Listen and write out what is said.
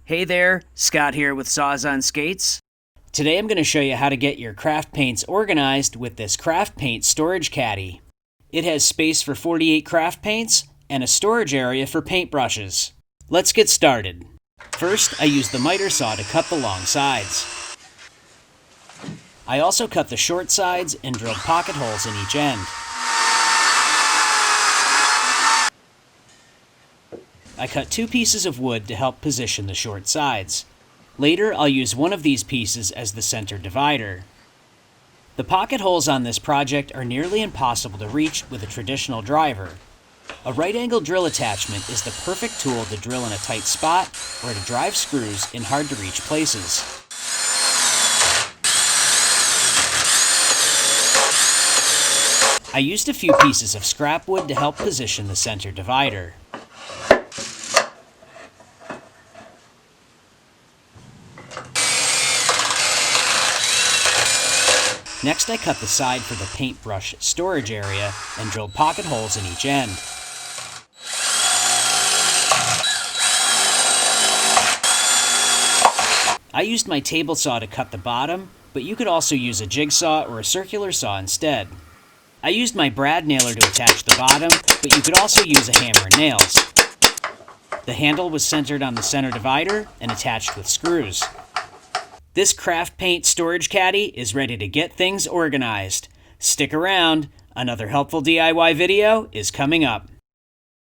Hey there, Scott here with Saws on Skates. Today I'm going to show you how to get your craft paints organized with this craft paint storage caddy. It has space for 48 craft paints and a storage area for paintbrushes. Let's get started. First, I use the miter saw to cut the long sides. I also cut the short sides and drilled pocket holes in each end. I cut 2 pieces of wood to help position the short sides. Later, I'll use one of these pieces as the center divider. The pocket holes on this project are nearly impossible to reach with a traditional driver. A right-angle drill attachment is the perfect tool to drill in a tight spot or to drive screws in hard-to-reach places. I used a few pieces of scrap wood to help position the center divider. Next, I cut the side for the paintbrush storage area and drilled pocket holes in each end. I used my table saw to cut the bottom, but you could also use a jigsaw or a circular saw instead. I used my brad nailer to attach the bottom, but you could also use a hammer and nails. The handle was centered on the center divider and attached with screws. This craft paint storage caddy is ready to get things organized. Stick around, another helpful DIY video is coming up.